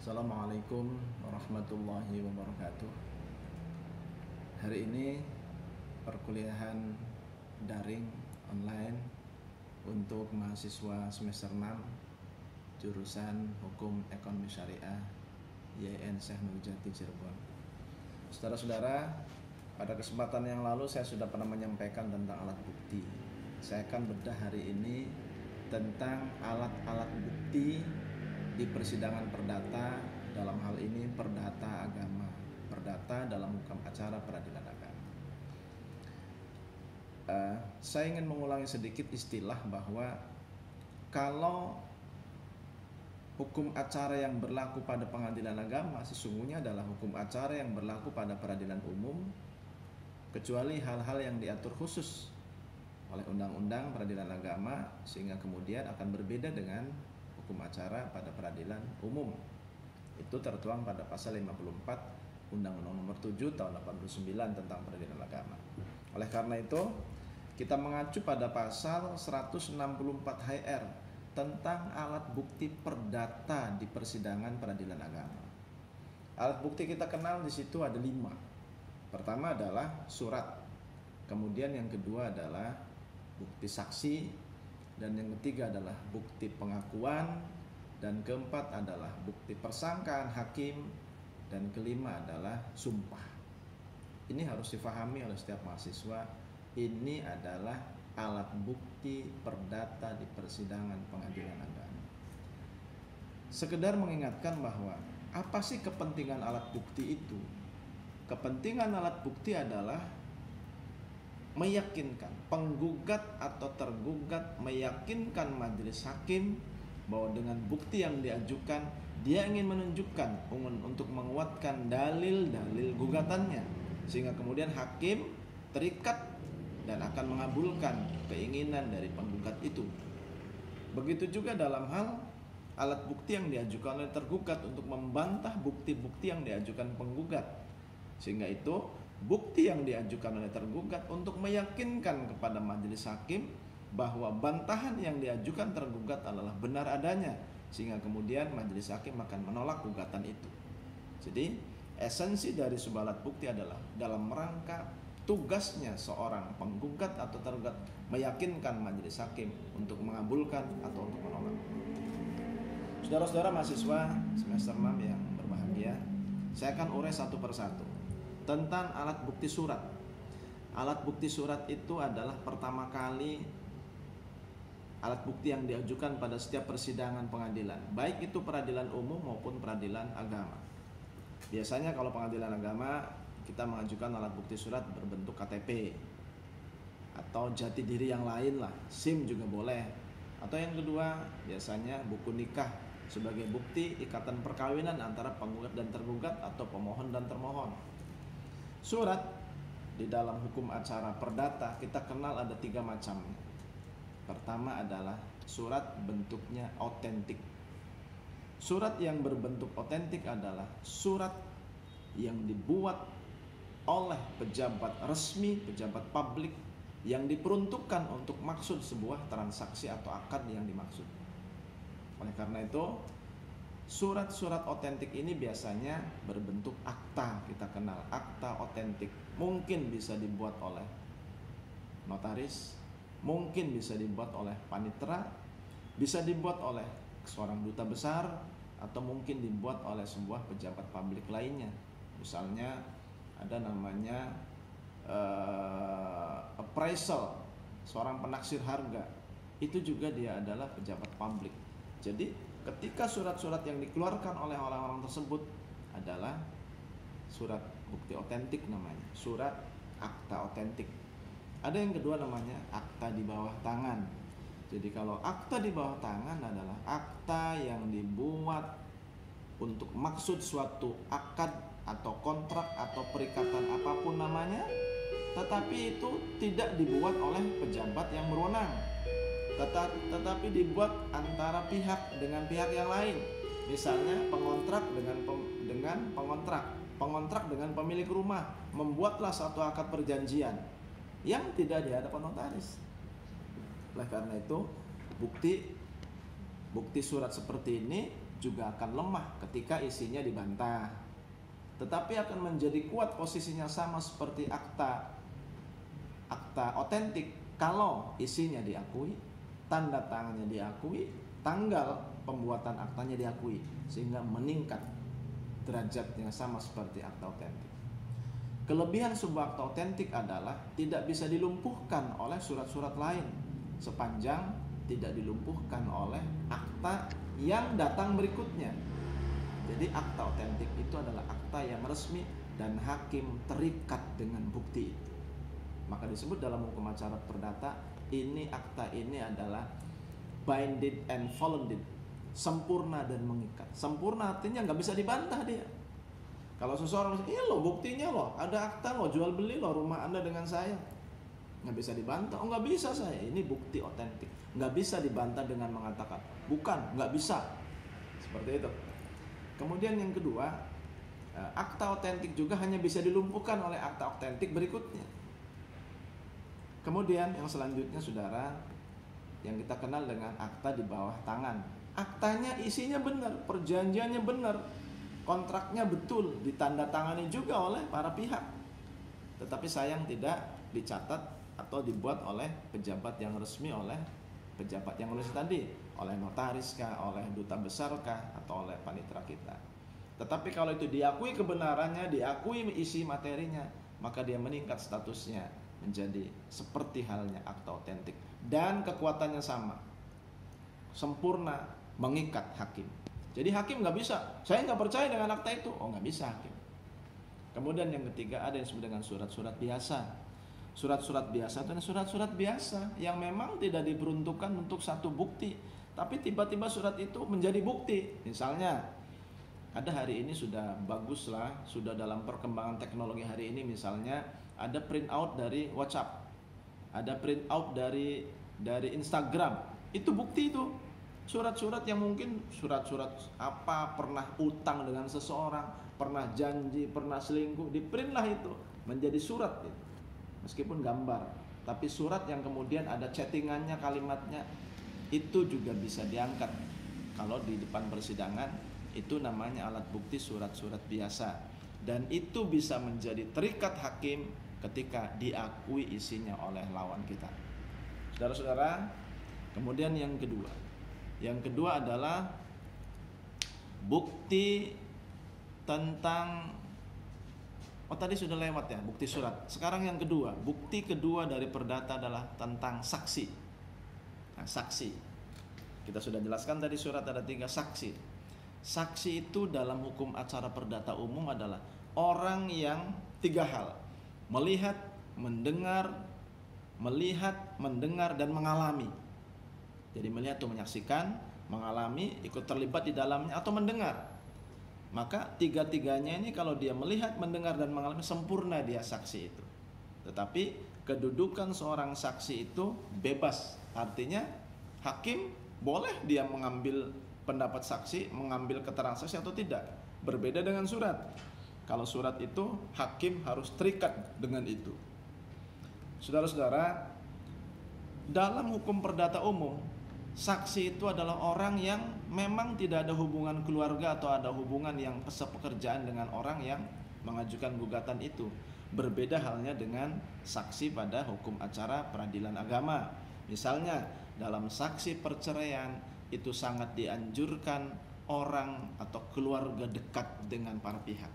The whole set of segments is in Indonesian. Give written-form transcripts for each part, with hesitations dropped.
Assalamualaikum warahmatullahi wabarakatuh. Hari ini perkuliahan daring online untuk mahasiswa semester 6 jurusan Hukum Ekonomi Syariah YN Syekh Nurjati Cirebon. Saudara-saudara, pada kesempatan yang lalu saya sudah pernah menyampaikan tentang alat bukti. Saya akan bedah hari ini tentang alat-alat bukti di persidangan perdata, dalam hal ini perdata agama, perdata dalam hukum acara peradilan agama. Saya ingin mengulangi sedikit istilah bahwa kalau hukum acara yang berlaku pada pengadilan agama sesungguhnya adalah hukum acara yang berlaku pada peradilan umum, kecuali hal-hal yang diatur khusus oleh undang-undang peradilan agama, sehingga kemudian akan berbeda dengan hukum acara pada peradilan umum. Itu tertuang pada pasal 54 Undang-Undang Nomor 7 Tahun 89 tentang peradilan agama. Oleh karena itu, kita mengacu pada pasal 164 HR tentang alat bukti perdata di persidangan peradilan agama. Alat bukti kita kenal di situ ada 5. Pertama adalah surat. Kemudian yang kedua adalah bukti saksi, dan yang ketiga adalah bukti pengakuan, dan keempat adalah bukti persangkaan hakim, dan kelima adalah sumpah. Ini harus difahami oleh setiap mahasiswa. Ini adalah alat bukti perdata di persidangan pengadilan agama. Sekedar mengingatkan bahwa apa sih kepentingan alat bukti itu? Kepentingan alat bukti adalah meyakinkan penggugat atau tergugat, meyakinkan majelis hakim bahwa dengan bukti yang diajukan dia ingin menunjukkan untuk menguatkan dalil-dalil gugatannya, sehingga kemudian hakim terikat dan akan mengabulkan keinginan dari penggugat itu. Begitu juga dalam hal alat bukti yang diajukan oleh tergugat untuk membantah bukti-bukti yang diajukan penggugat, sehingga itu bukti yang diajukan oleh tergugat untuk meyakinkan kepada majelis hakim bahwa bantahan yang diajukan tergugat adalah benar adanya, sehingga kemudian majelis hakim akan menolak gugatan itu. Jadi esensi dari sebuah alat bukti adalah dalam rangka tugasnya seorang penggugat atau tergugat meyakinkan majelis hakim untuk mengabulkan atau untuk menolak. Saudara-saudara mahasiswa semester 6 yang berbahagia, saya akan urai satu persatu tentang alat bukti surat. Alat bukti surat itu adalah pertama kali alat bukti yang diajukan pada setiap persidangan pengadilan, baik itu peradilan umum maupun peradilan agama. Biasanya kalau pengadilan agama kita mengajukan alat bukti surat berbentuk KTP atau jati diri yang lain lah, SIM juga boleh. Atau yang kedua biasanya buku nikah sebagai bukti ikatan perkawinan antara penggugat dan tergugat atau pemohon dan termohon. Surat di dalam hukum acara perdata kita kenal ada 3 macam. Pertama adalah surat bentuknya otentik. Surat yang berbentuk otentik adalah surat yang dibuat oleh pejabat resmi, pejabat publik yang diperuntukkan untuk maksud sebuah transaksi atau akad yang dimaksud. Oleh karena itu, surat-surat otentik ini biasanya berbentuk akta. Kita kenal akta otentik. Mungkin bisa dibuat oleh notaris, mungkin bisa dibuat oleh panitera, bisa dibuat oleh seorang duta besar, atau mungkin dibuat oleh sebuah pejabat publik lainnya. Misalnya ada namanya appraisal, seorang penaksir harga. Itu juga dia adalah pejabat publik. Jadi ketika surat-surat yang dikeluarkan oleh orang-orang tersebut adalah surat bukti otentik namanya, surat akta otentik. Ada yang kedua namanya akta di bawah tangan. Jadi kalau akta di bawah tangan adalah akta yang dibuat untuk maksud suatu akad atau kontrak atau perikatan apapun namanya, tetapi itu tidak dibuat oleh pejabat yang berwenang, tetapi dibuat antara pihak dengan pihak yang lain. Misalnya pengontrak dengan pengontrak dengan pemilik rumah membuatlah satu akad perjanjian yang tidak di hadapan notaris. Oleh karena itu bukti surat seperti ini juga akan lemah ketika isinya dibantah. Tetapi akan menjadi kuat posisinya sama seperti akta otentik kalau isinya diakui, tanda tangannya diakui, tanggal pembuatan aktanya diakui, sehingga meningkat derajatnya sama seperti akta otentik. Kelebihan sebuah akta otentik adalah tidak bisa dilumpuhkan oleh surat-surat lain sepanjang tidak dilumpuhkan oleh akta yang datang berikutnya. Jadi akta otentik itu adalah akta yang resmi dan hakim terikat dengan bukti itu. Maka disebut dalam hukum acara perdata, ini akta ini adalah binding and founded, sempurna dan mengikat. Sempurna artinya nggak bisa dibantah dia. Kalau seseorang, iya loh buktinya loh, ada akta loh, jual beli loh rumah Anda dengan saya, nggak bisa dibantah. Oh nggak bisa saya, ini bukti otentik, nggak bisa dibantah dengan mengatakan bukan, nggak bisa, seperti itu. Kemudian yang kedua, akta otentik juga hanya bisa dilumpuhkan oleh akta otentik berikutnya. Kemudian yang selanjutnya saudara, yang kita kenal dengan akta di bawah tangan. Aktanya isinya benar, perjanjiannya benar, kontraknya betul, ditandatangani juga oleh para pihak. Tetapi sayang tidak dicatat atau dibuat oleh pejabat yang resmi, oleh pejabat yang nulis tadi, oleh notaris kah, oleh duta besar kah, atau oleh panitera kita. Tetapi kalau itu diakui kebenarannya, diakui isi materinya, maka dia meningkat statusnya menjadi seperti halnya akta otentik dan kekuatannya sama, sempurna, mengikat hakim. Jadi hakim nggak bisa, saya nggak percaya dengan akta itu, oh nggak bisa hakim. Kemudian yang ketiga ada yang disebut dengan surat-surat biasa. Surat-surat biasa itu surat-surat biasa yang memang tidak diperuntukkan untuk satu bukti, tapi tiba-tiba surat itu menjadi bukti. Misalnya, ada hari ini sudah bagus lah, sudah dalam perkembangan teknologi hari ini, misalnya ada print out dari WhatsApp, ada print out dari Instagram, itu bukti itu. Surat-surat yang mungkin surat-surat apa, pernah utang dengan seseorang, pernah janji, pernah selingkuh, diprintlah itu menjadi surat itu. Meskipun gambar, tapi surat yang kemudian ada chattingannya, kalimatnya, itu juga bisa diangkat. Kalau di depan persidangan, itu namanya alat bukti surat-surat biasa. Dan itu bisa menjadi terikat hakim ketika diakui isinya oleh lawan kita. Saudara-saudara, kemudian yang kedua adalah bukti tentang, tadi sudah lewat ya, bukti surat. Sekarang yang kedua, bukti kedua dari perdata adalah tentang saksi. Nah, saksi, kita sudah jelaskan tadi surat ada 3 saksi. Saksi itu dalam hukum acara perdata umum adalah orang yang 3 hal: melihat, mendengar, dan mengalami. Jadi melihat itu menyaksikan, mengalami, ikut terlibat di dalamnya, atau mendengar. Maka 3-tiganya ini kalau dia melihat, mendengar, dan mengalami, sempurna dia saksi itu. Tetapi kedudukan seorang saksi itu bebas. Artinya hakim boleh dia mengambil pendapat saksi, mengambil keterangan saksi atau tidak. Berbeda dengan surat. Kalau surat itu hakim harus terikat dengan itu. Saudara-saudara, dalam hukum perdata umum, saksi itu adalah orang yang memang tidak ada hubungan keluarga atau ada hubungan yang sepekerjaan dengan orang yang mengajukan gugatan itu. Berbeda halnya dengan saksi pada hukum acara peradilan agama. Misalnya dalam saksi perceraian itu sangat dianjurkan orang atau keluarga dekat dengan para pihak.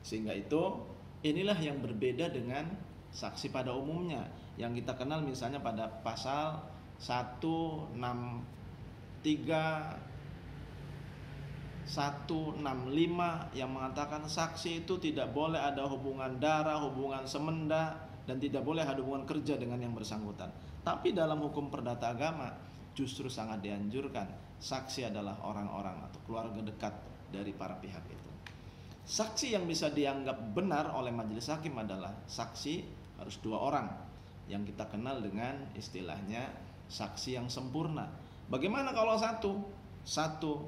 Sehingga itu inilah yang berbeda dengan saksi pada umumnya yang kita kenal misalnya pada pasal 165 yang mengatakan saksi itu tidak boleh ada hubungan darah, hubungan semenda, dan tidak boleh ada hubungan kerja dengan yang bersangkutan. Tapi dalam hukum perdata agama justru sangat dianjurkan saksi adalah orang-orang atau keluarga dekat dari para pihak itu. Saksi yang bisa dianggap benar oleh majelis hakim adalah saksi harus 2 orang yang kita kenal dengan istilahnya saksi yang sempurna. Bagaimana kalau satu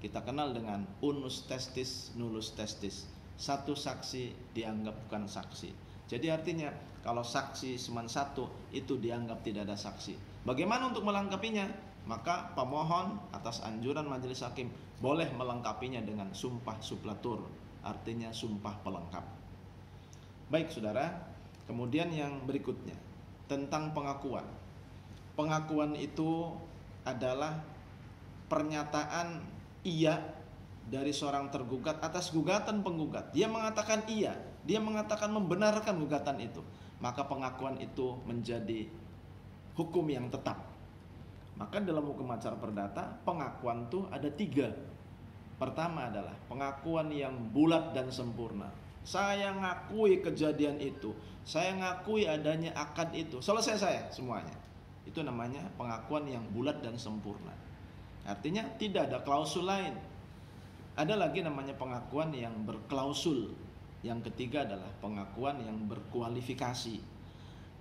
kita kenal dengan unus testis, nullus testis. Satu saksi dianggap bukan saksi. Jadi artinya kalau saksi cuma 1 itu dianggap tidak ada saksi. Bagaimana untuk melengkapinya? maka pemohon atas anjuran majelis hakim boleh melengkapinya dengan sumpah supletur, artinya sumpah pelengkap. Baik saudara, kemudian yang berikutnya tentang pengakuan. Pengakuan itu adalah pernyataan iya dari seorang tergugat atas gugatan penggugat. Dia mengatakan iya, dia mengatakan membenarkan gugatan itu. Maka pengakuan itu menjadi hukum yang tetap. Maka dalam hukum acara perdata, pengakuan itu ada 3. Pertama adalah pengakuan yang bulat dan sempurna. Saya ngakui kejadian itu, saya ngakui adanya akad itu, selesai saya semuanya. Itu namanya pengakuan yang bulat dan sempurna. Artinya tidak ada klausul lain. Ada lagi namanya pengakuan yang berklausul. Yang ketiga adalah pengakuan yang berkualifikasi.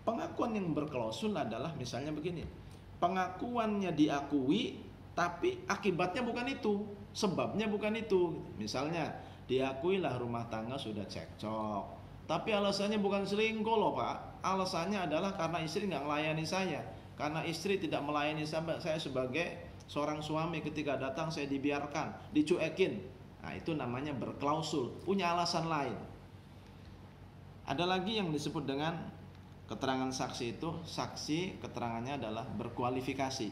Pengakuan yang berklausul adalah misalnya begini, pengakuannya diakui tapi akibatnya bukan itu, sebabnya bukan itu. Misalnya diakuilah rumah tangga sudah cekcok, tapi alasannya bukan selingkuh loh Pak. Alasannya adalah karena istri nggak melayani saya, karena istri tidak melayani saya sebagai seorang suami, ketika datang saya dibiarkan, dicuekin. Nah itu namanya berklausul, punya alasan lain. Ada lagi yang disebut dengan keterangan saksi itu, saksi keterangannya adalah berkualifikasi.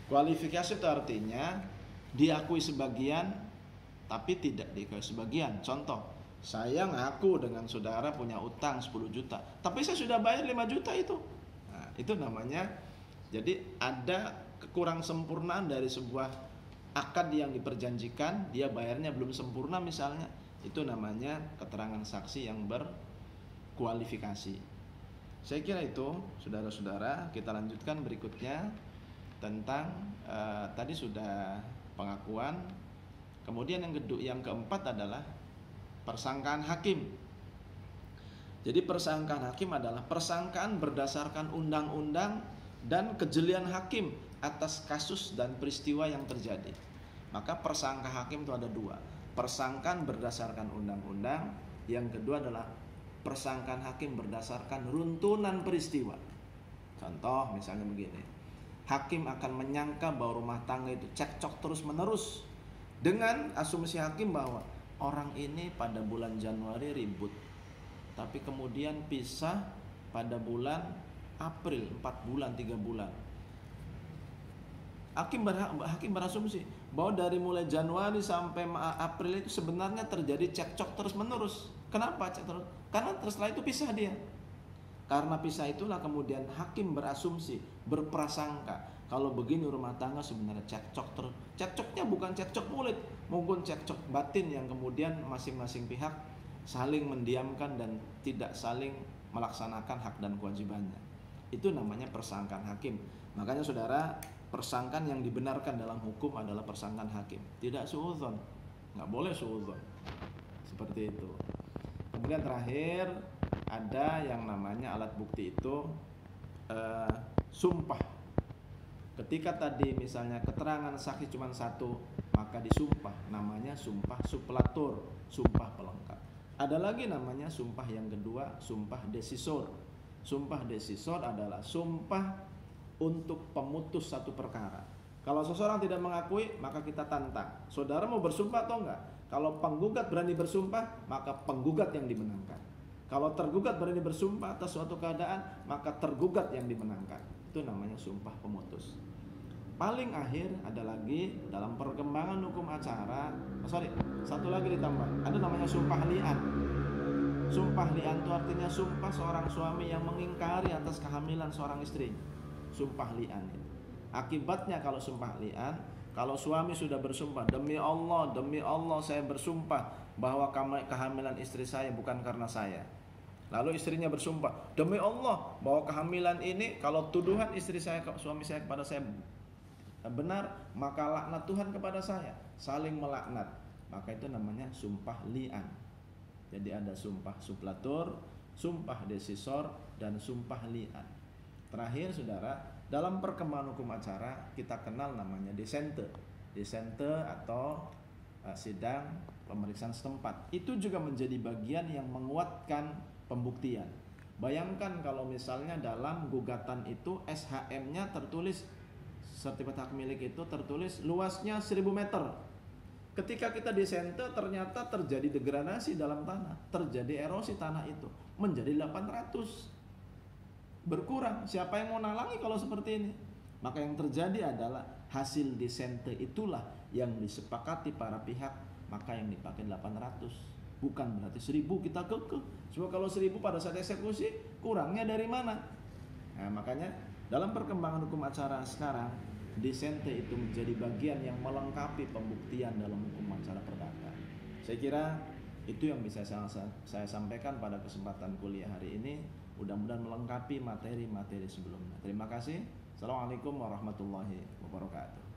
Kualifikasi itu artinya diakui sebagian tapi tidak diakui sebagian. Contoh, saya ngaku dengan saudara punya utang 10 juta, tapi saya sudah bayar 5 juta itu. Nah, itu namanya, jadi ada kekurang sempurnaan dari sebuah akad yang diperjanjikan, dia bayarnya belum sempurna misalnya. Itu namanya keterangan saksi yang berkualifikasi. Saya kira itu saudara-saudara. Kita lanjutkan berikutnya tentang tadi sudah pengakuan. Kemudian yang keempat adalah persangkaan hakim. Jadi persangkaan hakim adalah persangkaan berdasarkan undang-undang dan kejelian hakim atas kasus dan peristiwa yang terjadi. Maka persangka hakim itu ada 2. Persangkaan berdasarkan undang-undang, yang kedua adalah persangkaan hakim berdasarkan runtunan peristiwa. Contoh misalnya begini, hakim akan menyangka bahwa rumah tangga itu cekcok terus menerus dengan asumsi hakim bahwa orang ini pada bulan Januari ribut, tapi kemudian pisah pada bulan April, 4 bulan, 3 bulan. Hakim berasumsi bahwa dari mulai Januari sampai April itu sebenarnya terjadi cekcok terus menerus. Kenapa cekcok terus? Karena setelah itu pisah dia. Karena pisah itulah kemudian hakim berasumsi, berprasangka, kalau begini rumah tangga sebenarnya cekcok terus. Cekcoknya bukan cekcok mulut, mungkin cekcok batin yang kemudian masing-masing pihak saling mendiamkan dan tidak saling melaksanakan hak dan kewajibannya. Itu namanya persangkaan hakim. Makanya saudara, persangkaan yang dibenarkan dalam hukum adalah persangkaan hakim, tidak suudzon. Nggak boleh suudzon seperti itu. Kemudian terakhir ada yang namanya alat bukti itu sumpah. Ketika tadi misalnya keterangan saksi cuma 1, maka disumpah, namanya sumpah supletur, sumpah pelengkap. Ada lagi namanya sumpah yang kedua, sumpah desisor. Sumpah desisor adalah sumpah untuk pemutus satu perkara. Kalau seseorang tidak mengakui, maka kita tantang. Saudara mau bersumpah atau enggak? Kalau penggugat berani bersumpah, maka penggugat yang dimenangkan. Kalau tergugat berani bersumpah atas suatu keadaan, maka tergugat yang dimenangkan. Itu namanya sumpah pemutus. Paling akhir ada lagi dalam perkembangan hukum acara, satu lagi ditambah, ada namanya sumpah li'an. Sumpah li'an itu artinya sumpah seorang suami yang mengingkari atas kehamilan seorang istri. Sumpah li'an. Akibatnya kalau sumpah li'an, kalau suami sudah bersumpah, demi Allah saya bersumpah bahwa kehamilan istri saya bukan karena saya. Lalu istrinya bersumpah, demi Allah bahwa kehamilan ini, kalau tuduhan istri saya, suami saya kepada saya benar, maka laknat Tuhan kepada saya. Saling melaknat. Maka itu namanya sumpah li'an. Jadi ada sumpah supletur, sumpah desisor, dan sumpah li'an. Terakhir saudara, dalam perkembangan hukum acara kita kenal namanya desente. Desente atau sidang pemeriksaan setempat. Itu juga menjadi bagian yang menguatkan pembuktian. Bayangkan kalau misalnya dalam gugatan itu SHM-nya tertulis sertifikat hak milik itu tertulis luasnya 1000 meter. Ketika kita disente ternyata terjadi degradasi dalam tanah, terjadi erosi tanah itu menjadi 800. Berkurang. Siapa yang mau nalangi kalau seperti ini? Maka yang terjadi adalah hasil disente itulah yang disepakati para pihak, maka yang dipakai 800. Bukan berarti 1000 kita kekeh. Sebab kalau 1000 pada saat eksekusi, kurangnya dari mana? Nah, makanya dalam perkembangan hukum acara sekarang, disente itu menjadi bagian yang melengkapi pembuktian dalam hukum acara perdata. Saya kira itu yang bisa saya sampaikan pada kesempatan kuliah hari ini. Mudah-mudahan melengkapi materi-materi sebelumnya. Terima kasih. Assalamualaikum warahmatullahi wabarakatuh.